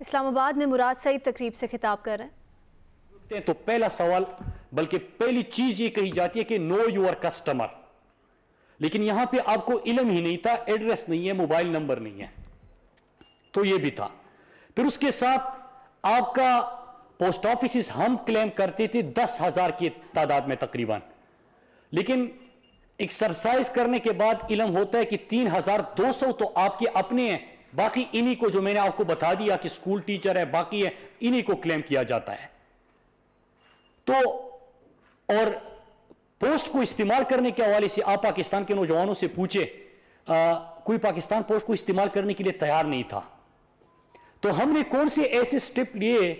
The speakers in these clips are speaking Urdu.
اسلام آباد میں مراد سعید تقریب سے خطاب کر رہے ہیں۔ تو پہلا سوال بلکہ پہلی چیز یہ کہی جاتی ہے کہ نو یور کسٹمر، لیکن یہاں پہ آپ کو علم ہی نہیں تھا، ایڈریس نہیں ہے، موبائل نمبر نہیں ہے، تو یہ بھی تھا۔ پھر اس کے ساتھ آپ کا پوسٹ آفیسز ہم کلیم کرتے تھے 10,000 کی تعداد میں تقریباً، لیکن ایکسرسائز کرنے کے بعد علم ہوتا ہے کہ 3,200 تو آپ کے اپنے ہیں، باقی انہی کو جو میں نے آپ کو بتا دیا کہ اسکول ٹیچر ہے، باقی ہے، انہی کو کلیم کیا جاتا ہے۔ تو اور پوسٹ کو استعمال کرنے کے حوالے سے آپ پاکستان کے نوجوانوں سے پوچھے، کوئی پاکستان پوسٹ کو استعمال کرنے کے لیے تیار نہیں تھا۔ تو ہم نے کون سے ایسے سٹیپ لیے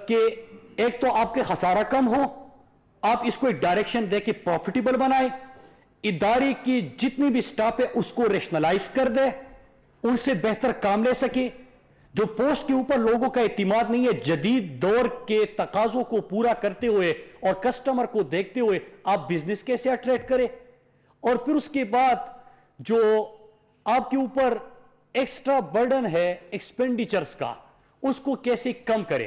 کہ ایک تو آپ کے خسارہ کم ہو، آپ اس کو ایک ڈائریکشن دے کے پروفیٹیبل بنائے، ادارے کی جتنی بھی سٹاف ہے اس کو ریشنلائز کر دے، ان سے بہتر کام لے سکے۔ جو پوسٹ کے اوپر لوگوں کا اعتماد نہیں ہے، جدید دور کے تقاضوں کو پورا کرتے ہوئے اور کسٹمر کو دیکھتے ہوئے آپ بزنس کیسے اٹریکٹ کریں، اور پھر اس کے بعد جو آپ کے اوپر ایکسٹرا برڈن ہے ایکسپینڈیچرز کا، اس کو کیسے کم کریں۔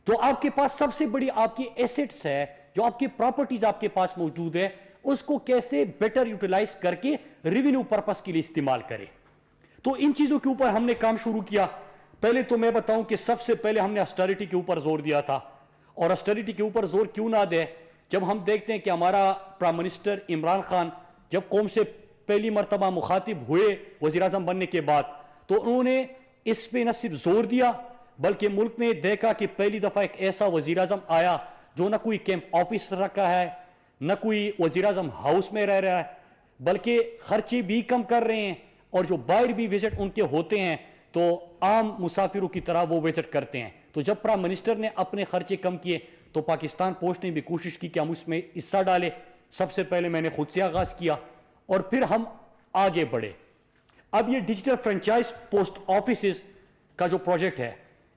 جو آپ کے پاس سب سے بڑی آپ کی ایسٹس ہے، جو آپ کی پراپرٹیز آپ کے پاس موجود ہے، اس کو کیسے بیٹر یوٹیلائز کر کے ریونیو پرپس کے لیے استعمال کریں۔ تو ان چیزوں کے اوپر ہم نے کام شروع کیا۔ پہلے تو میں بتاؤں کہ سب سے پہلے ہم نے آسٹریٹی کے اوپر زور دیا تھا، اور آسٹریٹی کے اوپر زور کیوں نہ دے جب ہم دیکھتے ہیں کہ ہمارا پرائم منسٹر عمران خان جب قوم سے پہلی مرتبہ مخاطب ہوئے وزیر اعظم بننے کے بعد، تو انہوں نے اس پہ نہ صرف زور دیا بلکہ ملک نے دیکھا کہ پہلی دفعہ ایک ایسا وزیر اعظم آیا جو نہ کوئی کیمپ آفس رکھا ہے، نہ کوئی وزیر اعظم ہاؤس میں رہ رہا ہے، بلکہ خرچے بھی کم کر رہے ہیں، اور جو باہر بھی وزٹ ان کے ہوتے ہیں تو عام مسافروں کی طرح وہ وزٹ کرتے ہیں۔ تو جب پرائم منسٹر نے اپنے خرچے کم کیے تو پاکستان پوسٹ نے بھی کوشش کی کہ ہم اس میں حصہ ڈالیں۔ سب سے پہلے میں نے خود سے آغاز کیا اور پھر ہم آگے بڑھے۔ اب یہ ڈیجیٹل فرنچائز پوسٹ آفیسز کا جو پروجیکٹ ہے،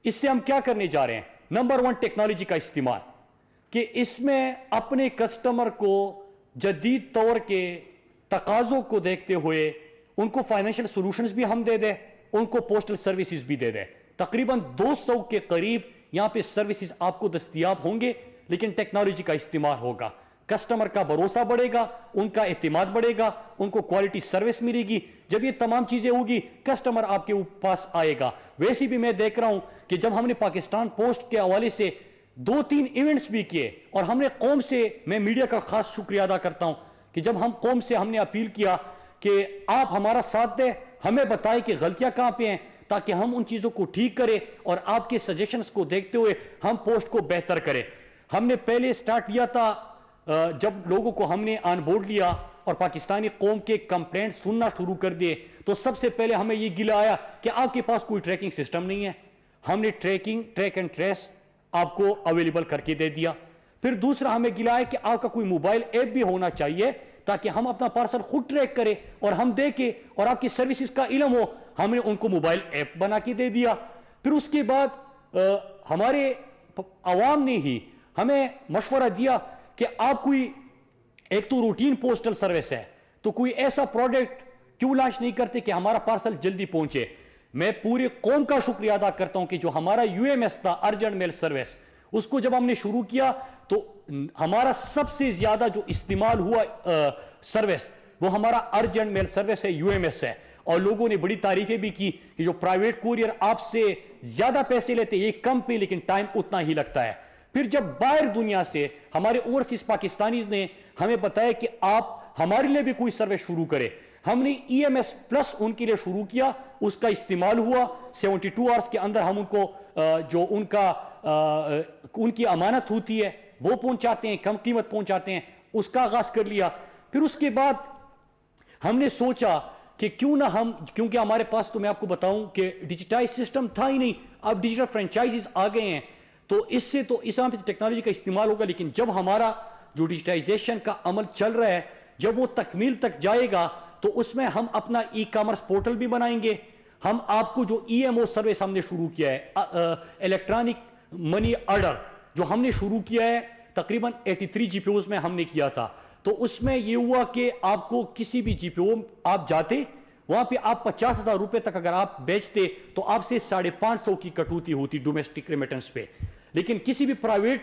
اس سے ہم کیا کرنے جا رہے ہیں؟ نمبر 1 ٹیکنالوجی کا استعمال، کہ اس میں اپنے کسٹمر کو جدید طور کے تقاضوں کو دیکھتے ہوئے ان کو فائنینشیل سولوشنز بھی ہم دے دیں، ان کو پوسٹل سروسز بھی دے دیں۔ تقریباً 200 کے قریب یہاں پہ سروسز آپ کو دستیاب ہوں گے، لیکن ٹیکنالوجی کا استعمال ہوگا، کسٹمر کا بھروسہ بڑھے گا، ان کا اعتماد بڑھے گا، ان کو کوالٹی سروس ملے گی۔ جب یہ تمام چیزیں ہوگی کسٹمر آپ کے پاس آئے گا۔ ویسے بھی میں دیکھ رہا ہوں کہ جب ہم نے پاکستان پوسٹ کے حوالے سے 2-3 ایونٹس بھی کیے، اور ہم نے قوم سے، میں میڈیا کا خاص شکریہ ادا کرتا ہوں کہ جب ہم قوم سے ہم نے اپیل کیا کہ آپ ہمارا ساتھ دیں، ہمیں بتائیں کہ غلطیاں کہاں پہ ہیں تاکہ ہم ان چیزوں کو ٹھیک کریں، اور آپ کے سجیشنز کو دیکھتے ہوئے ہم پوسٹ کو بہتر کریں۔ ہم نے پہلے سٹارٹ لیا تھا جب لوگوں کو ہم نے آن بورڈ لیا اور پاکستانی قوم کے کمپلینٹ سننا شروع کر دیے، تو سب سے پہلے ہمیں یہ گلہ آیا کہ آپ کے پاس کوئی ٹریکنگ سسٹم نہیں ہے۔ ہم نے ٹریک اینڈ ٹریس آپ کو اویلیبل کر کے دے دیا۔ پھر دوسرا ہمیں گلہ ہے کہ آپ کا کوئی موبائل ایپ بھی ہونا چاہیے تاکہ ہم اپنا پارسل خود ٹریک کریں اور ہم دیکھیں، اور آپ کی سروسز کا علم ہو۔ ہم نے ان کو موبائل ایپ بنا کے دے دیا۔ پھر اس کے بعد ہمارے عوام نے ہی ہمیں مشورہ دیا کہ آپ کوئی، ایک تو روٹین پوسٹل سروس ہے، تو کوئی ایسا پروڈکٹ کیوں لانچ نہیں کرتے کہ ہمارا پارسل جلدی پہنچے۔ میں پوری قوم کا شکریہ ادا کرتا ہوں کہ جو ہمارا UMS تھا، ارجنٹ میل سروس، اس کو جب ہم نے شروع کیا تو ہمارا سب سے زیادہ جو استعمال ہوا سروس وہ ہمارا ارجنٹ میل سروس ہے، UMS ہے، اور لوگوں نے بڑی تعریفیں بھی کی کہ جو پرائیویٹ کوریئر آپ سے زیادہ پیسے لیتے یہ کم پہ لیکن ٹائم اتنا ہی لگتا ہے۔ پھر جب باہر دنیا سے ہمارے اوورسیز پاکستانیز نے ہمیں بتایا کہ آپ ہمارے لیے بھی کوئی سروس شروع کرے، ہم نے EMS پلس ان کے لیے شروع کیا، اس کا استعمال ہوا۔ 72 آورز کے اندر ہم ان کو جو ان کی امانت ہوتی ہے وہ پہنچاتے ہیں، کم قیمت پہنچاتے ہیں، اس کا آغاز کر لیا۔ پھر اس کے بعد ہم نے سوچا کہ کیوں نہ ہم، کیونکہ ہمارے پاس تو میں آپ کو بتاؤں کہ ڈیجیٹائز سسٹم تھا ہی نہیں، اب ڈیجیٹل فرنچائزز آ گئے ہیں، تو اس سے تو اس طرح ٹیکنالوجی کا استعمال ہوگا، لیکن جب ہمارا جو ڈیجیٹائزیشن کا عمل چل رہا ہے جب وہ تکمیل تک جائے گا تو اس میں ہم اپنا ای کامرس پورٹل بھی بنائیں گے۔ ہم آپ کو جو EMO سروس ہم نے شروع کیا ہے، الیکٹرانک منی آرڈر جو ہم نے شروع کیا ہے، تقریباً 83 GPOs میں ہم نے کیا تھا، تو اس میں یہ ہوا کہ آپ کو کسی بھی GPO آپ جاتے، وہاں پہ آپ 50,000 روپے تک اگر آپ بیچتے تو آپ سے 550 کی کٹوتی ہوتی ڈومیسٹک ریمیٹنس پہ. لیکن کسی بھی پرائیویٹ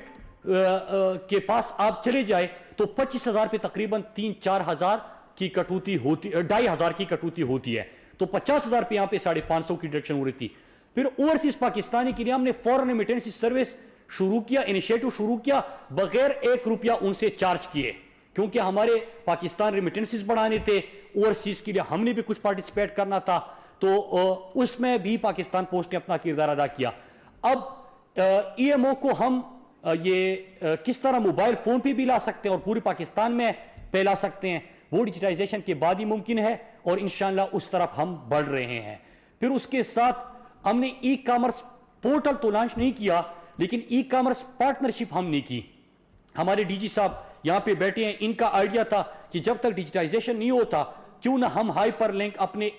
کے پاس آپ چلے جائے تو 25,000 پہ تقریباً 3-4 کی کٹوتی ہوتی, 2,500 کی کٹوتی ہوتی ہے. تو 50,000 پہ یہاں پہ 550 کی ڈیڈکشن ہو رہی تھی. پھر اوورسیز پاکستانی کے لیے ہم نے فورن ریمیٹنس سروس شروع کیا, انیشیٹو شروع کیا بغیر 1 روپیہ ان سے چارج کیے, کیونکہ ہمارے پاکستان ریمیٹنسز بڑھانے تھے, اوورسیز کے لیے ہم نے بھی کچھ پارٹیسپیٹ کرنا تھا, تو اس میں بھی پاکستان پوسٹ نے اپنا کردار ادا کیا. اب ای ایم او کو ہم یہ کس طرح موبائل فون پہ بھی لا سکتے ہیں اور پورے پاکستان میں پھیلا سکتے ہیں, وہ ڈیجیٹائزیشن کے بعد ہی ممکن ہے, اور انشاءاللہ اس طرف ہم بڑھ رہے ہیں. پھر اس کے ساتھ ہم نے ای کامرس پورٹل تو لانچ نہیں کیا, لیکن ای کامرس پارٹنرشپ ہم نے کی. ہمارے ڈی جی صاحب یہاں پہ بیٹھے ہیں, ان کا آئیڈیا تھا کہ جب تک ڈیجیٹائزیشن نہیں ہوتا کیوں نہ ہم ہائپر لنک اپنے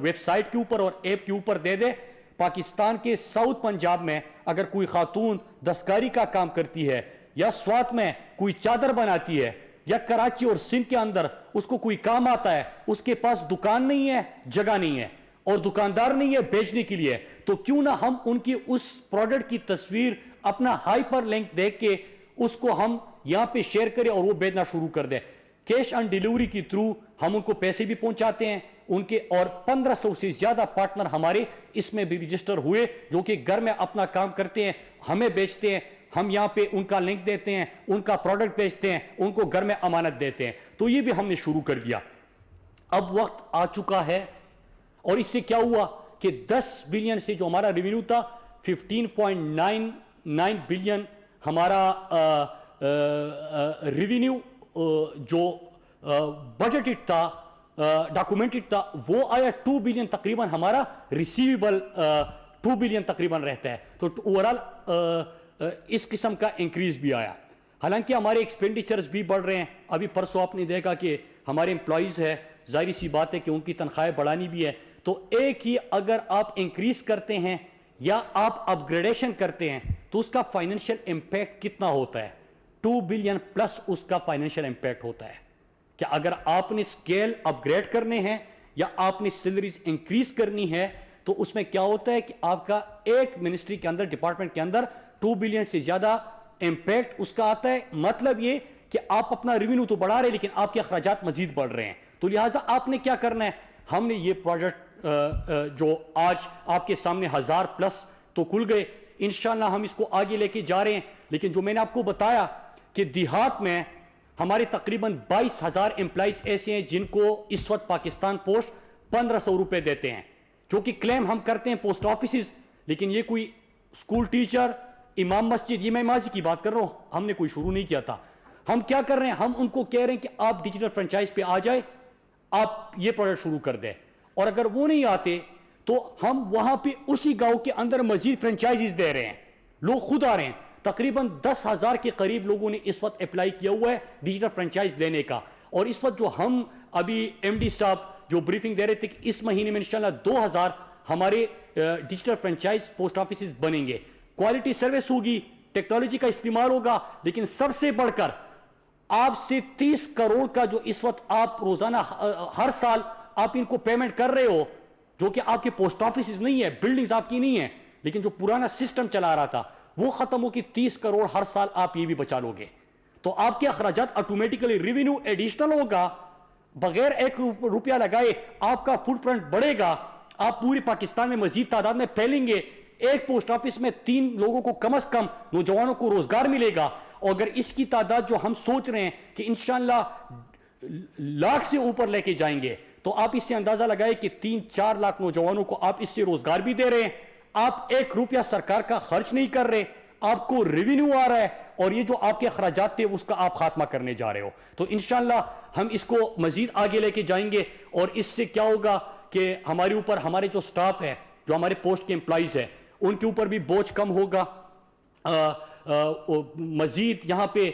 ویب سائٹ کے اوپر اور ایپ کے اوپر دے دے. پاکستان کے ساؤتھ پنجاب میں اگر کوئی خاتون دستکاری کا کام کرتی ہے, یا سوات میں کوئی چادر بناتی ہے, یا کراچی اور سندھ کے اندر اس کو کوئی کام آتا ہے, اس کے پاس دکان نہیں ہے, جگہ نہیں ہے اور دکاندار نہیں ہے بیچنے کے لیے, تو کیوں نہ ہم ان کی اس پروڈکٹ کی تصویر اپنا ہائپر لنک دیکھ کے اس کو ہم یہاں پہ شیئر کریں اور وہ بیچنا شروع کر دیں. کیش آن ڈیلیوری کی تھرو ہم ان کو پیسے بھی پہنچاتے ہیں ان کے, اور 1500 سے زیادہ پارٹنر ہمارے اس میں بھی رجسٹر ہوئے جو کہ گھر میں اپنا کام کرتے ہیں, ہمیں بیچتے ہیں, ہم یہاں پہ ان کا لنک دیتے ہیں, ان کا پروڈکٹ بیچتے ہیں, ان کو گھر میں امانت دیتے ہیں. تو یہ بھی ہم نے شروع کر دیا. اب وقت آ چکا ہے, اور اس سے کیا ہوا کہ 10 بلین سے جو ہمارا ریونیو تھا 15.99 بلین ہمارا ریونیو جو بجٹڈ تھا, ڈاکومنٹڈ تھا, وہ آیا 2 بلین تقریباً. ہمارا ریسیویبل 2 بلین تقریباً رہتا ہے. تو اوورال اس قسم کا انکریز بھی آیا. حالانکہ ہمارے ایکسپینڈیچرز بھی بڑھ رہے ہیں. ابھی پرسوں آپ نے دیکھا کہ ہمارے امپلائیز ہے, ظاہری سی بات ہے کہ ان کی تنخواہیں بڑھانی بھی ہے. تو ایک ہی اگر آپ انکریز کرتے ہیں یا آپ اپ گریڈیشن کرتے ہیں تو اس کا فائنینشیل امپیکٹ کتنا ہوتا ہے. 2 بلین پلس اس کا فائنینشیل امپیکٹ ہوتا ہے کہ اگر آپ نے اسکیل اپ گریڈ کرنے ہیں یا آپ نے سیلریز انکریز کرنی ہے تو اس میں کیا ہوتا ہے کہ آپ کا ایک منسٹری کے اندر, ڈپارٹمنٹ کے اندر 2 بلین سے زیادہ امپیکٹ اس کا آتا ہے. مطلب یہ کہ آپ اپنا ریونیو تو بڑھا رہے ہیں لیکن آپ کے اخراجات مزید بڑھ رہے ہیں. تو لہٰذا آپ نے کیا کرنا ہے, ہم نے یہ پروجیکٹ جو آج آپ کے سامنے 1000 پلس تو کھل گئے, انشاءاللہ ہم اس کو آگے لے کے جا رہے ہیں. لیکن جو میں نے آپ کو بتایا کہ دیہات میں ہمارے تقریباً 22,000 امپلائیز ایسے ہیں جن کو اس وقت پاکستان پوسٹ 1500 روپے دیتے ہیں, جو کہ کلیم ہم کرتے ہیں پوسٹ آفیسز. لیکن یہ کوئی اسکول ٹیچر, امام مسجد, یہ میں ماضی کی بات کر رہا ہوں, ہم نے کوئی شروع نہیں کیا تھا. ہم کیا کر رہے ہیں, ہم ان کو کہہ رہے ہیں کہ آپ ڈیجیٹل فرنچائز پہ آ جائے, آپ یہ پروجیکٹ شروع کر دیں. اور اگر وہ نہیں آتے تو ہم وہاں پہ اسی گاؤں کے اندر مزید فرنچائزز دے رہے ہیں, لوگ خود آ رہے ہیں. تقریباً 10,000 کے قریب لوگوں نے اس وقت اپلائی کیا ہوا ہے ڈیجیٹل فرنچائز لینے کا. اور اس وقت جو ہم ابھی ایم ڈی صاحب جو بریفنگ دے رہے تھے کہ اس مہینے میں انشاءاللہ 2,000 ہمارے ڈیجیٹل فرنچائز پوسٹ آفیسز بنیں گے. کوالٹی سروس ہوگی, ٹیکنالوجی کا استعمال ہوگا, لیکن سب سے بڑھ کر آپ سے 30 کروڑ کا جو اس وقت آپ روزانہ ہر سال آپ ان کو پیمنٹ کر رہے ہو, جو کہ آپ کے پوسٹ آفیسز نہیں ہے, بلڈنگز آپ کی نہیں ہے, لیکن جو پرانا سسٹم چلا رہا تھا وہ ختم ہو کے 30 کروڑ ہر سال آپ یہ بھی بچا لو گے. تو آپ کے اخراجات آٹومیٹیکلی ریونیو ایڈیشنل ہوگا, بغیر 1 روپیہ لگائے آپ کا فٹ پرنٹ بڑھے گا, آپ پوری پاکستان میں مزید تعداد میں پھیلیں گے. ایک پوسٹ آفس میں 3 لوگوں کو کم از کم نوجوانوں کو روزگار ملے گا. اور اگر اس کی تعداد جو ہم سوچ رہے ہیں کہ انشاءاللہ لاکھ سے اوپر لے کے جائیں گے, تو آپ اس سے اندازہ لگائیں کہ 3-4 لاکھ نوجوانوں کو آپ اس سے روزگار بھی دے رہے ہیں. آپ 1 روپیہ سرکار کا خرچ نہیں کر رہے, آپ کو ریونیو آ رہا ہے, اور یہ جو آپ کے اخراجات تھے اس کا آپ خاتمہ کرنے جا رہے ہو. تو انشاءاللہ ہم اس کو مزید آگے لے کے جائیں گے, اور اس سے کیا ہوگا کہ ہمارے اوپر ہمارے جو سٹاف ہے, جو ہمارے پوسٹ کے امپلائیز ہیں, ان کے اوپر بھی بوجھ کم ہوگا. مزید یہاں پہ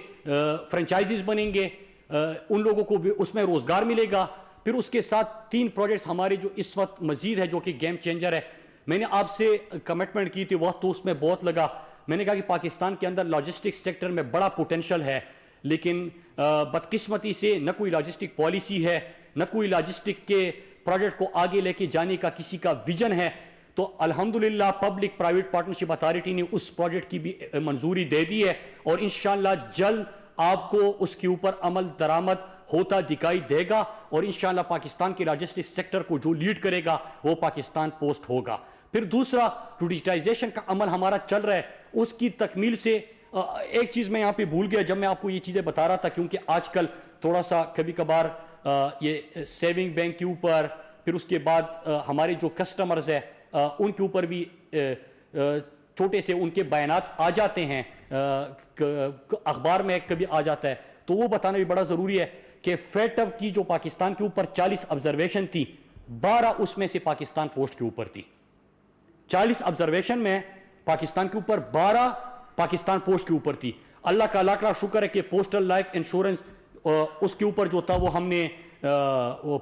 فرنچائزز بنیں گے, ان لوگوں کو بھی اس میں روزگار ملے گا. پھر اس کے ساتھ 3 پروجیکٹس ہمارے جو اس وقت مزید ہے جو کہ گیم چینجر ہے. میں نے آپ سے کمٹمنٹ کی تھی, وقت تو اس میں بہت لگا. میں نے کہا کہ پاکستان کے اندر لاجسٹکس سیکٹر میں بڑا پوٹینشل ہے, لیکن بدقسمتی سے نہ کوئی لاجسٹک پالیسی ہے, نہ کوئی لاجسٹک کے پروجیکٹ کو آگے لے کے جانے کا کسی کا ویژن ہے تو الحمدللہ پبلک پرائیویٹ پارٹنرشپ اتھارٹی نے اس پروجیکٹ کی بھی منظوری دے دی ہے اور انشاءاللہ جلد آپ کو اس کے اوپر عمل درآمد ہوتا دکھائی دے گا اور انشاءاللہ پاکستان کے لاجسٹکس سیکٹر کو جو لیڈ کرے گا وہ پاکستان پوسٹ ہوگا. پھر دوسرا جو ڈیجیٹائزیشن کا عمل ہمارا چل رہا ہے اس کی تکمیل سے ایک چیز میں یہاں پہ بھول گیا جب میں آپ کو یہ چیزیں بتا رہا تھا, کیونکہ آج کل تھوڑا سا کبھی کبھار یہ سیونگ بینک کے اوپر پھر اس کے بعد ہمارے جو کسٹمرز ہیں ان کے اوپر بھی چھوٹے سے ان کے بیانات آ جاتے ہیں, اخبار میں کبھی آ جاتا ہے, تو وہ بتانا بھی بڑا ضروری ہے کہ فیٹ اپ کی جو پاکستان کے اوپر 40 آبزرویشن تھی 12 اس میں سے پاکستان پوسٹ کے اوپر تھی. 40 آبزرویشن میں پاکستان کے اوپر 12 پاکستان پوسٹ کے اوپر تھی. اللہ کا لاکھ لاکھ شکر ہے کہ پوسٹل لائف انشورنس اس کے اوپر جو تھا وہ ہم نے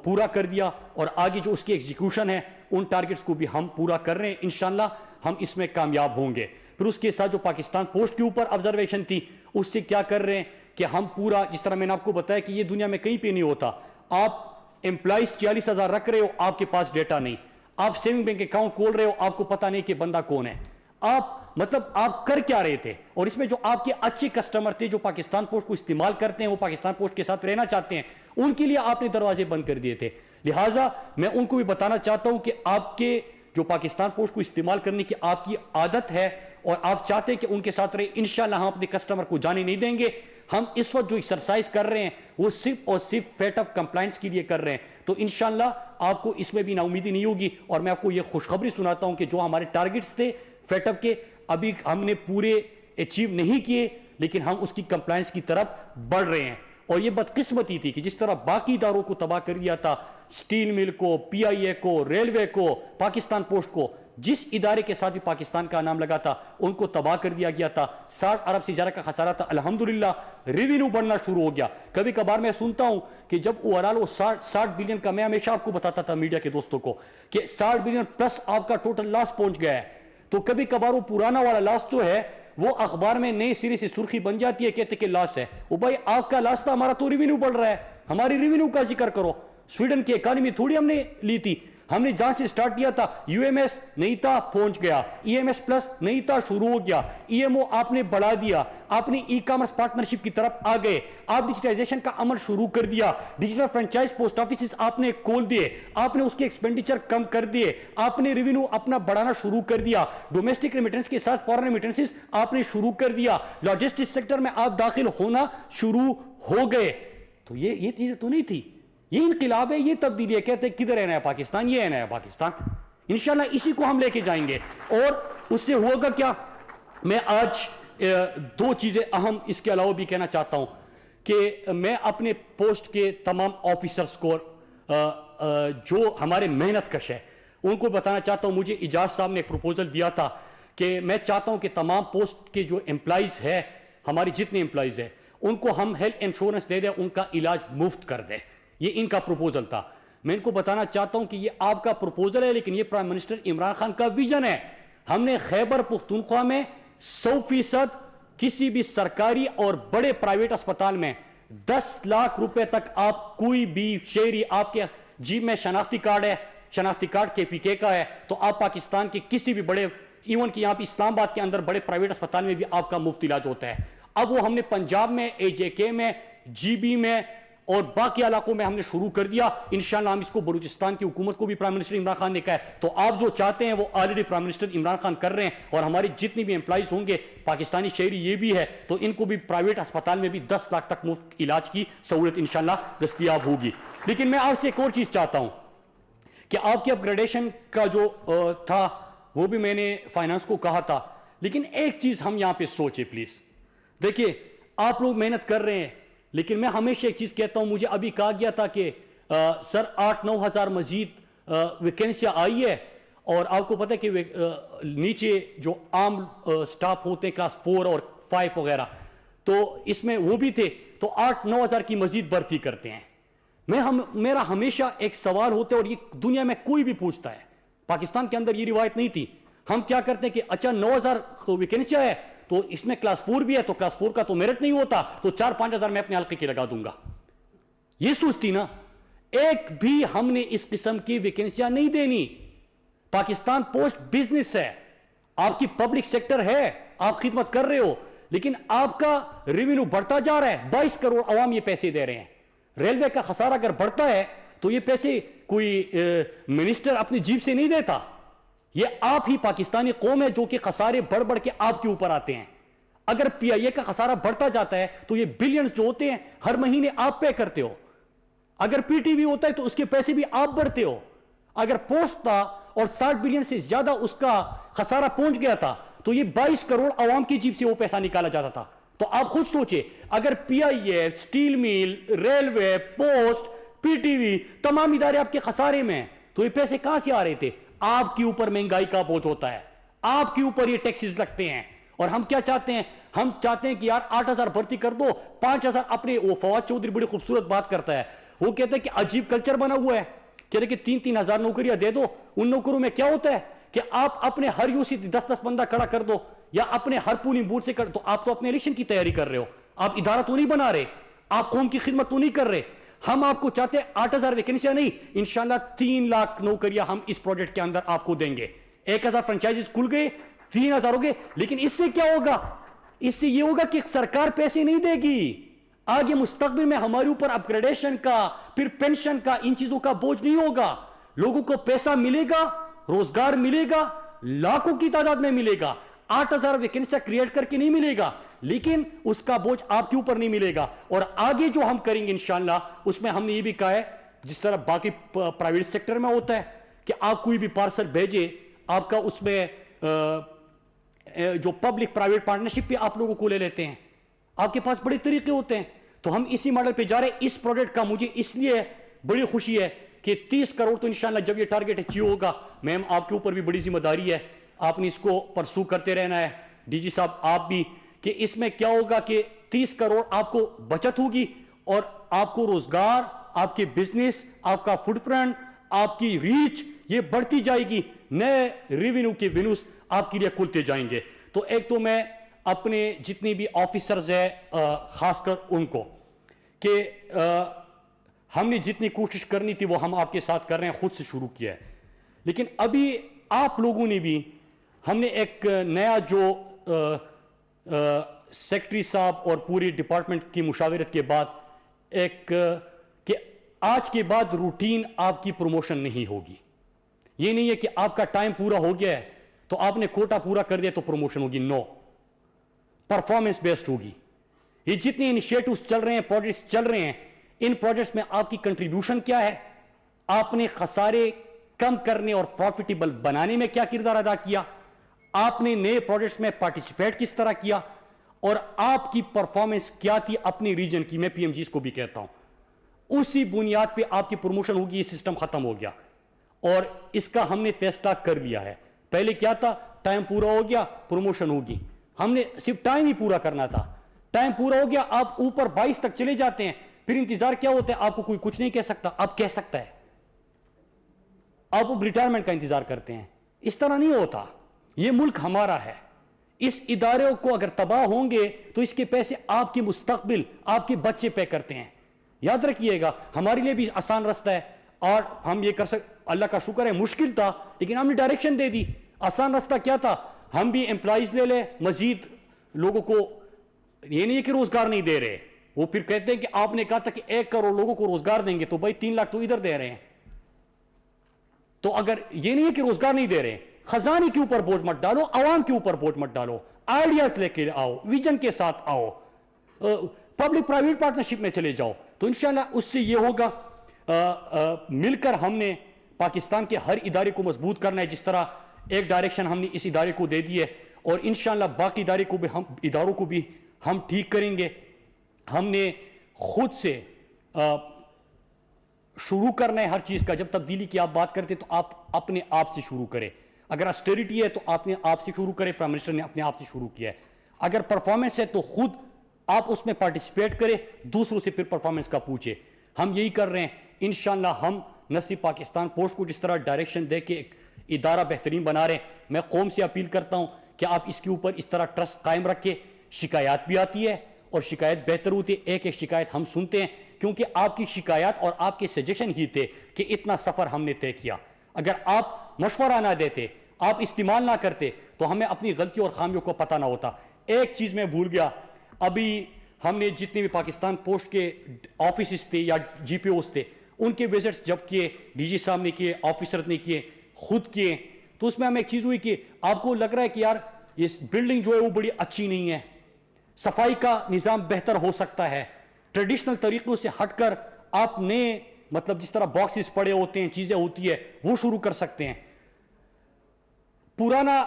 پورا کر دیا اور آگے جو اس کی ایگزیکیوشن ہے ان ٹارگٹس کو بھی ہم پورا کر رہے ہیں, انشاءاللہ ہم اس میں کامیاب ہوں گے. پھر اس کے ساتھ جو پاکستان پوسٹ کے اوپر آبزرویشن تھی اس سے کیا کر رہے ہیں کہ ہم پورا, جس طرح میں نے آپ کو بتایا کہ یہ دنیا میں کہیں پہ نہیں ہوتا, آپ امپلائیز 40,000 رکھ رہے ہو آپ کے پاس ڈیٹا نہیں, آپ سیونگ بینک اکاؤنٹ کھول رہے ہو آپ کو پتا نہیں کہ بندہ کون ہے, آپ مطلب آپ کر کیا رہے تھے, اور اس میں جو آپ کے اچھے کسٹمر تھے جو پاکستان پوسٹ کو استعمال کرتے ہیں وہ پاکستان پوسٹ کے ساتھ رہنا چاہتے ہیں ان کے لیے آپ نے دروازے بند کر دیے تھے. لہٰذا میں ان کو بھی بتانا چاہتا ہوں کہ آپ کے جو پاکستان پوسٹ کو استعمال کرنے کی آپ کی عادت ہے اور آپ چاہتے ہیں کہ ان کے ساتھ رہے, انشاءاللہ ہم اپنے کسٹمر کو جانے نہیں دیں گے. ہم اس وقت جو ایکسرسائز کر رہے ہیں وہ صرف اور صرف فیٹ اپ کمپلائنس کے لیے کر رہے ہیں, تو انشاءاللہ آپ کو اس میں بھی نا امیدی نہیں ہوگی. اور میں آپ کو یہ خوشخبری سناتا ہوں کہ جو ہمارے ٹارگٹس تھے فیٹ اپ کے ابھی ہم نے پورے اچیو نہیں کیے, لیکن ہم اس کی کمپلائنس کی طرف بڑھ رہے ہیں. اور یہ بدقسمتی تھی کہ جس طرح باقی اداروں کو تباہ کر دیا تھا, سٹیل مل کو, پی آئی اے کو, ریلوے کو, پاکستان پوسٹ کو, جس ادارے کے ساتھ بھی پاکستان کا نام لگا تھا ان کو تباہ کر دیا گیا تھا. 60 ارب سے زیادہ کا خسارہ تھا, الحمدللہ ریونیو بڑھنا شروع ہو گیا. کبھی کبھار میں سنتا ہوں کہ جب اوورال وہ 60 بلین کا, میں ہمیشہ آپ کو بتاتا تھا میڈیا کے دوستوں کو کہ 60 بلین پلس آپ کا ٹوٹل لاس پہنچ گیا ہے, تو کبھی کبھار وہ پرانا والا لاس جو ہے وہ اخبار میں نئے سرے سے سرخی بن جاتی ہے, کہتے کہ لاس ہے. وہ بھائی آپ کا لاس تھا, ہمارا تو ریونیو بڑھ رہا ہے, ہماری ریونیو کا ذکر کرو. سویڈن کی اکانومی تھوڑی ہم نے لی تھی, ہم نے جہاں سے سٹارٹ کیا تھا یو ایم ایس نہیں تھا پہنچ گیا, ای ایم ایس پلس نہیں تھا شروع ہو گیا, ای ایم او آپ نے بڑھا دیا, آپ نے ای کامرس پارٹنرشپ کی طرف آ گئے, آپ ڈیجیٹائزیشن کا عمل شروع کر دیا, ڈیجیٹل فرنچائز پوسٹ آفیسز آپ نے کھول دیے, آپ نے اس کے ایکسپینڈیچر کم کر دیے, آپ نے ریونیو اپنا بڑھانا شروع کر دیا, ڈومیسٹک ریمیٹنس کے ساتھ فارن ریمیٹنسز آپ نے شروع کر دیا, لاجسٹکس سیکٹر میں آپ داخل ہونا شروع ہو گئے. تو یہ چیزیں تو نہیں تھی, یہ انقلاب ہے, یہ تبدیلی ہے. کہتے ہیں کدھر ہے نیا پاکستان, یہ ہے نیا پاکستان. انشاءاللہ اسی کو ہم لے کے جائیں گے. اور اس سے ہوگا کیا, میں آج 2 چیزیں اہم اس کے علاوہ بھی کہنا چاہتا ہوں کہ میں اپنے پوسٹ کے تمام آفیسرز کو جو ہمارے محنت کش ہے ان کو بتانا چاہتا ہوں. مجھے اجاز صاحب نے ایک پروپوزل دیا تھا کہ میں چاہتا ہوں کہ تمام پوسٹ کے جو امپلائیز ہے, ہماری جتنے امپلائیز ہیں ان کو ہم ہیلتھ انشورنس دے دیں, ان کا علاج مفت کر دیں. یہ ان کا پروپوزل تھا. میں ان کو بتانا چاہتا ہوں کہ یہ آپ کا پروپوزل ہے لیکن یہ پرائم منسٹر عمران خان کا ویژن ہے. ہم نے خیبر پختونخوا میں 100% کسی بھی سرکاری اور بڑے پرائیویٹ اسپتال میں 10 لاکھ روپے تک آپ کوئی بھی شہری, آپ کے جیب میں شناختی کارڈ ہے, شناختی کارڈ KPK کا ہے, تو آپ پاکستان کے کسی بھی بڑے, ایون کہ یہاں پہ اسلام آباد کے اندر بڑے پرائیویٹ اسپتال میں بھی آپ کا مفت علاج ہوتا ہے. اب وہ ہم نے پنجاب میں, AJK میں, GB میں اور باقی علاقوں میں ہم نے شروع کر دیا. انشاءاللہ ہم اس کو بلوچستان کی حکومت کو بھی پرائم منسٹر عمران خان نے کہا ہے, تو آپ جو چاہتے ہیں وہ already prime minister Imran Khan کر رہے ہیں. اور ہماری جتنی بھی امپلائیز ہوں گے پاکستانی شہری یہ بھی ہے, تو ان کو بھی پرائیویٹ اسپتال میں بھی 10 لاکھ تک مفت علاج کی سہولت انشاءاللہ دستیاب ہوگی. لیکن میں آپ سے ایک اور چیز چاہتا ہوں کہ آپ کی اپ گریڈیشن کا جو تھا وہ بھی میں نے فائنانس کو کہا تھا, لیکن ایک چیز ہم یہاں پہ سوچیں پلیز. دیکھیے آپ لوگ محنت کر رہے ہیں, لیکن میں ہمیشہ ایک چیز کہتا ہوں, مجھے ابھی کہا گیا تھا کہ سر 8-9 ہزار مزید ویکینسیاں آئی ہے, اور آپ کو پتہ ہے کہ نیچے جو عام سٹاف ہوتے ہیں کلاس 4 اور 5 وغیرہ, تو اس میں وہ بھی تھے, تو 8-9 ہزار کی مزید بھرتی کرتے ہیں. میرا ہمیشہ ایک سوال ہوتا ہے, اور یہ دنیا میں کوئی بھی پوچھتا ہے, پاکستان کے اندر یہ روایت نہیں تھی. ہم کیا کرتے ہیں کہ اچھا 9,000 ویکینسیاں ہے تو اس میں کلاس 4 بھی ہے, تو کلاس 4 کا تو میرٹ نہیں ہوتا, تو 4-5 ہزار میں اپنے حلقے کی لگا دوں گا. یہ سوچتی نا, ایک بھی ہم نے اس قسم کی ویکینسیاں نہیں دینی. پاکستان پوسٹ بزنس ہے, آپ کی پبلک سیکٹر ہے, آپ خدمت کر رہے ہو, لیکن آپ کا ریونیو بڑھتا جا رہا ہے. 22 کروڑ عوام یہ پیسے دے رہے ہیں. ریلوے کا خسارہ اگر بڑھتا ہے تو یہ پیسے کوئی منسٹر اپنی جیب سے نہیں دیتا, یہ آپ ہی پاکستانی قوم ہے جو کہ خسارے بڑھ بڑھ کے آپ کے اوپر آتے ہیں. اگر پی آئی اے کا خسارہ بڑھتا جاتا ہے تو یہ بلینز جو ہوتے ہیں ہر مہینے آپ پے کرتے ہو. اگر پی ٹی وی ہوتا ہے تو اس کے پیسے بھی آپ بڑھتے ہو. اگر پوسٹ تھا اور 60 بلین سے زیادہ اس کا خسارہ پہنچ گیا تھا تو یہ 22 کروڑ عوام کی جیب سے وہ پیسہ نکالا جاتا تھا. تو آپ خود سوچے, اگر P I A, steel mill, railway, post, P T V, تمام ادارے آپ کے خسارے میں ہیں تو یہ پیسے کہاں سے آ رہے تھے؟ آپ کے اوپر مہنگائی کا بوجھ ہوتا ہے, آپ کے اوپر یہ ٹیکسز لگتے ہیں. اور ہم کیا چاہتے ہیں؟ ہم چاہتے ہیں کہ یار 8,000 بھرتی کر دو, 5,000 اپنے. وہ فواد چودھری بڑی خوبصورت بات کرتا ہے, وہ کہتا ہے کہ عجیب کلچر بنا ہوا ہے, کہتے ہیں کہ 3,000 نوکریاں دے دو. ان نوکروں میں کیا ہوتا ہے کہ آپ اپنے ہر یو سی 10 بندہ کھڑا کر دو یا اپنے ہر پولنگ بوتھ سے کر دو. آپ تو اپنے الیکشن کی تیاری کر رہے ہو, آپ ادارہ تو نہیں بنا رہے, آپ قوم کی خدمت تو نہیں کر رہے. ہم آپ کو چاہتے ہیں 8,000 ویکینسیاں نہیں, انشاءاللہ 3 لاکھ نوکریاں ہم اس پروجیکٹ کے اندر آپ کو دیں گے. 1,000 فرنچائزز کھل گئے, 3,000 ہو گئے. لیکن اس سے کیا ہوگا؟ اس سے یہ ہوگا کہ سرکار پیسے نہیں دے گی. آگے مستقبل میں ہمارے اوپر اپ گریڈیشن کا, پھر پینشن کا, ان چیزوں کا بوجھ نہیں ہوگا. لوگوں کو پیسہ ملے گا, روزگار ملے گا, لاکھوں کی تعداد میں ملے گا. 8,000 ویکینسیاں کریٹ کر کے نہیں ملے گا, لیکن اس کا بوجھ آپ کے اوپر نہیں ملے گا. اور آگے جو ہم کریں گے انشاءاللہ, اس میں ہم نے یہ بھی کہا ہے, جس طرح باقی پرائیویٹ سیکٹر میں ہوتا ہے کہ آپ کوئی بھی پارسل بھیجے, آپ کا اس میں جو پبلک پرائیویٹ پارٹنرشپ پہ آپ لوگوں کو لے لیتے ہیں, آپ کے پاس بڑے طریقے ہوتے ہیں. تو ہم اسی ماڈل پہ جا رہے ہیں. اس پروجیکٹ کا مجھے اس لیے بڑی خوشی ہے کہ 30 کروڑ تو انشاءاللہ جب یہ ٹارگٹ اچیو ہوگا, میم آپ کے اوپر بھی بڑی ذمہ داری ہے, آپ نے اس کو پرسو کرتے رہنا ہے. ڈی جی صاحب آپ بھی, کہ اس میں کیا ہوگا کہ 30 کروڑ آپ کو بچت ہوگی اور آپ کو روزگار, آپ کے بزنس, آپ کا فٹ پرنٹ, آپ کی ریچ یہ بڑھتی جائے گی. نئے ریونیو کے ونوز آپ کے لیے کھلتے جائیں گے. تو ایک تو میں اپنے جتنی بھی آفیسرز ہیں خاص کر ان کو, کہ ہم نے جتنی کوشش کرنی تھی وہ ہم آپ کے ساتھ کر رہے ہیں, خود سے شروع کیا ہے. لیکن ابھی آپ لوگوں نے بھی, ہم نے ایک نیا جو سیکٹری صاحب اور پوری ڈپارٹمنٹ کی مشاورت کے بعد ایک, کہ آج کے بعد روٹین آپ کی پروموشن نہیں ہوگی. یہ نہیں ہے کہ آپ کا ٹائم پورا ہو گیا ہے تو آپ نے کوٹا پورا کر دیا تو پروموشن ہوگی. نو, پرفارمنس بیسڈ ہوگی. یہ جتنے انیشیٹوز چل رہے ہیں, پروجیکٹس چل رہے ہیں, ان پروجیکٹس میں آپ کی کنٹریبیوشن کیا ہے, آپ نے خسارے کم کرنے اور پروفیٹیبل بنانے میں کیا کردار ادا کیا, آپ نے نئے پروجیکٹس میں پارٹیسپیٹ کس طرح کیا, اور آپ کی پرفارمنس کیا تھی اپنی ریجن کی. میں پی ایم جیز کو بھی کہتا ہوں, اسی بنیاد پہ آپ کی پروموشن ہوگی. یہ سسٹم ختم ہو گیا اور اس کا ہم نے فیصلہ کر لیا ہے. پہلے کیا تھا, ٹائم پورا ہو گیا پروموشن ہوگی. ہم نے صرف ٹائم ہی پورا کرنا تھا. ٹائم پورا ہو گیا, آپ اوپر 22 تک چلے جاتے ہیں, پھر انتظار کیا ہوتا ہے, آپ کو کوئی کچھ نہیں کہہ سکتا. آپ کہہ سکتا ہے, آپ اب ریٹائرمنٹ کا انتظار کرتے ہیں. اس طرح نہیں ہوتا. یہ ملک ہمارا ہے. اس ادارے کو اگر تباہ ہوں گے تو اس کے پیسے آپ کی مستقبل, آپ کے بچے پے کرتے ہیں. یاد رکھیے گا, ہمارے لیے بھی آسان رستہ ہے اور ہم یہ کر سکتے. اللہ کا شکر ہے مشکل تھا لیکن ہم نے ڈائریکشن دے دی. آسان رستہ کیا تھا, ہم بھی امپلائیز لے لیں, مزید لوگوں کو. یہ نہیں ہے کہ روزگار نہیں دے رہے, وہ پھر کہتے ہیں کہ آپ نے کہا تھا کہ 1 کروڑ لوگوں کو روزگار دیں گے, تو بھائی 3 لاکھ تو ادھر دے رہے ہیں. تو اگر یہ نہیں ہے کہ روزگار نہیں دے رہے, خزانے کے اوپر بوجھ مت ڈالو, عوام کے اوپر بوجھ مت ڈالو, آئیڈیاز لے کے آؤ, ویژن کے ساتھ آؤ, پبلک پرائیویٹ پارٹنرشپ میں چلے جاؤ. تو انشاءاللہ اس سے یہ ہوگا, مل کر ہم نے پاکستان کے ہر ادارے کو مضبوط کرنا ہے. جس طرح ایک ڈائریکشن ہم نے اس ادارے کو دے دی ہے, اور انشاءاللہ باقی اداروں کو بھی ہم ٹھیک کریں گے. ہم نے خود سے شروع کرنا ہے ہر چیز کا. جب تبدیلی کی آپ بات کرتے تو آپ اپنے آپ سے شروع کریں. اگر اسٹیریٹی ہے تو آپ نے آپ سے شروع کرے, پرائم منسٹر نے اپنے آپ سے شروع کیا ہے. اگر پرفارمنس ہے تو خود آپ اس میں پارٹیسپیٹ کریں, دوسروں سے پھر پرفارمنس کا پوچھے. ہم یہی کر رہے ہیں. انشاءاللہ ہم نہ صرف پاکستان پوسٹ کو جس طرح ڈائریکشن دے کے ایک ادارہ بہترین بنا رہے ہیں, میں قوم سے اپیل کرتا ہوں کہ آپ اس کے اوپر اس طرح ٹرسٹ قائم رکھیں. شکایات بھی آتی ہے اور شکایت بہتر ہوتی ہے, ایک ایک شکایت ہم سنتے ہیں, کیونکہ آپ کی شکایات اور آپ کے سجیشن ہی تھے کہ اتنا سفر ہم نے طے کیا. اگر آپ مشورہ نہ دیتے, آپ استعمال نہ کرتے, تو ہمیں اپنی غلطی اور خامیوں کو پتہ نہ ہوتا. ایک چیز میں بھول گیا, ابھی ہم نے جتنے بھی پاکستان پوسٹ کے آفیسز تھے یا جی پی اوز تھے, ان کے وزٹس جب کیے, ڈی جی صاحب نے کیے, آفیسر نے کیے, خود کیے, تو اس میں ہمیں ایک چیز ہوئی کہ آپ کو لگ رہا ہے کہ یار یہ بلڈنگ جو ہے وہ بڑی اچھی نہیں ہے, صفائی کا نظام بہتر ہو سکتا ہے, ٹریڈیشنل طریقوں سے ہٹ کر آپ نئے مطلب جس طرح باکسز پڑے ہوتے ہیں, چیزیں ہوتی ہے, وہ شروع کر سکتے ہیں. پرانا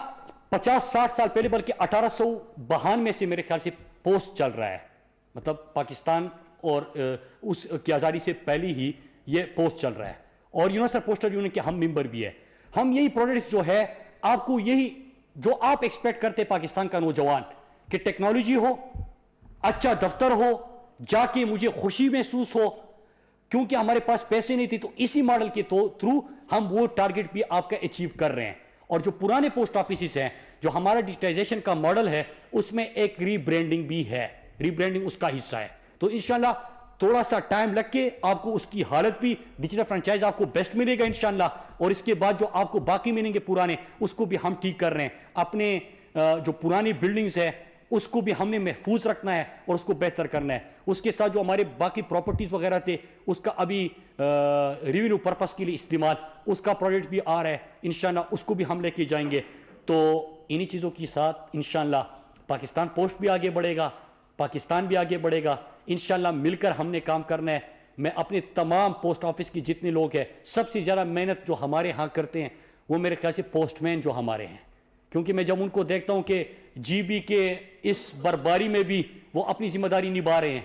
50-60 سال پہلے بلکہ 1852 میں سے میرے خیال سے پوسٹ چل رہا ہے, مطلب پاکستان اور اس کی آزادی سے پہلے ہی یہ پوسٹ چل رہا ہے, اور یونیورسل پوسٹل یونین کے ہم ممبر بھی ہے. ہم یہی پروڈکٹس جو ہے آپ کو یہی جو آپ ایکسپیکٹ کرتے پاکستان کا نوجوان کہ ٹیکنالوجی ہو, اچھا دفتر ہو, جا کے مجھے خوشی محسوس ہو, کیونکہ ہمارے پاس پیسے نہیں تھے, تو اسی ماڈل کے تھرو ہم وہ ٹارگٹ بھی آپ کا اچیو کر رہے ہیں. اور جو پرانے پوسٹ آفیسز ہیں, جو ہمارا ڈیجیٹائزیشن کا ماڈل ہے, اس میں ایک ری برانڈنگ بھی ہے, ری برانڈنگ اس کا حصہ ہے. تو انشاءاللہ تھوڑا سا ٹائم لگ کے آپ کو اس کی حالت بھی ڈیجیٹل فرنچائز آپ کو بیسٹ ملے گا انشاءاللہ, اور اس کے بعد جو آپ کو باقی ملیں گے پرانے, اس کو بھی ہم ٹھیک کر رہے ہیں. اپنے جو پرانی بلڈنگز ہے اس کو بھی ہم نے محفوظ رکھنا ہے اور اس کو بہتر کرنا ہے. اس کے ساتھ جو ہمارے باقی پراپرٹیز وغیرہ تھے, اس کا ابھی ریونیو پرپس کے لیے استعمال, اس کا پروجیکٹ بھی آ رہا ہے انشاءاللہ, اس کو بھی ہم لے کے جائیں گے. تو انہی چیزوں کے ساتھ انشاءاللہ پاکستان پوسٹ بھی آگے بڑھے گا, پاکستان بھی آگے بڑھے گا انشاءاللہ. مل کر ہم نے کام کرنا ہے. میں اپنے تمام پوسٹ آفس کی جتنے لوگ ہیں, سب سے زیادہ محنت جو ہمارے ہاں کرتے ہیں وہ میرے خیال سے پوسٹ مین جو ہمارے ہیں, کیونکہ میں جب ان کو دیکھتا ہوں کہ جی بی کے اس برباری میں بھی وہ اپنی ذمہ داری نبھا رہے ہیں,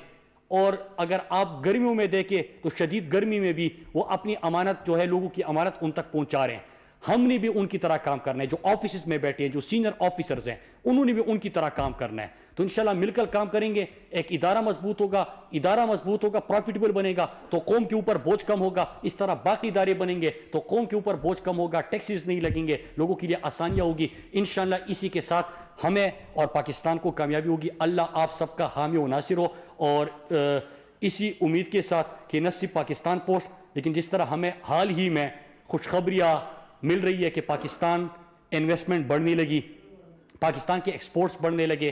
اور اگر آپ گرمیوں میں دیکھیں تو شدید گرمی میں بھی وہ اپنی امانت جو ہے, لوگوں کی امانت ان تک پہنچا رہے ہیں. ہم نے بھی ان کی طرح کام کرنا ہے. جو آفیسز میں بیٹھے ہیں, جو سینئر آفیسرز ہیں, انہوں نے بھی ان کی طرح کام کرنا ہے. تو انشاءاللہ مل کر کام کریں گے, ایک ادارہ مضبوط ہوگا, پروفیٹیبل بنے گا تو قوم کے اوپر بوجھ کم ہوگا. اس طرح باقی ادارے بنیں گے تو قوم کے اوپر بوجھ کم ہوگا, ٹیکسز نہیں لگیں گے, لوگوں کے لیے آسانیاں ہوگی انشاءاللہ. اسی کے ساتھ ہمیں اور پاکستان کو کامیابی ہوگی. اللہ آپ سب کا حامی و ناصر ہو, اور اسی امید کے ساتھ کہ نہ صرف پاکستان پوسٹ, لیکن جس طرح ہمیں حال ہی میں خوشخبریاں مل رہی ہے کہ پاکستان انویسٹمنٹ بڑھنے لگی, پاکستان کے ایکسپورٹس بڑھنے لگے,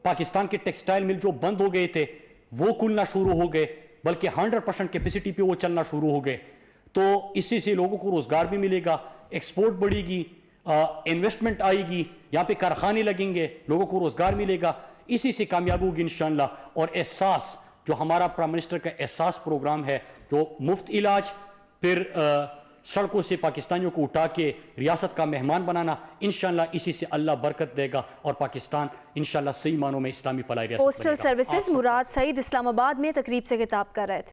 پاکستان کے ٹیکسٹائل مل جو بند ہو گئے تھے وہ کھلنا شروع ہو گئے, بلکہ 100% کیپیسٹی پہ وہ چلنا شروع ہو گئے. تو اسی سے لوگوں کو روزگار بھی ملے گا, ایکسپورٹ بڑھے گی, انویسٹمنٹ آئے گی, یہاں پہ کارخانے لگیں گے, لوگوں کو روزگار ملے گا. اسی سے کامیابی ہوگی انشاءاللہ. اور احساس جو ہمارا پرائم منسٹر کا احساس پروگرام ہے, جو مفت علاج, پھر سڑکوں سے پاکستانیوں کو اٹھا کے ریاست کا مہمان بنانا, انشاءاللہ اسی سے اللہ برکت دے گا, اور پاکستان انشاءاللہ صحیح معنوں میں اسلامی فلاحی ریاست بنے گا. پوسٹل سروسز مراد سعید اسلام آباد میں تقریب سے خطاب کر رہے تھے.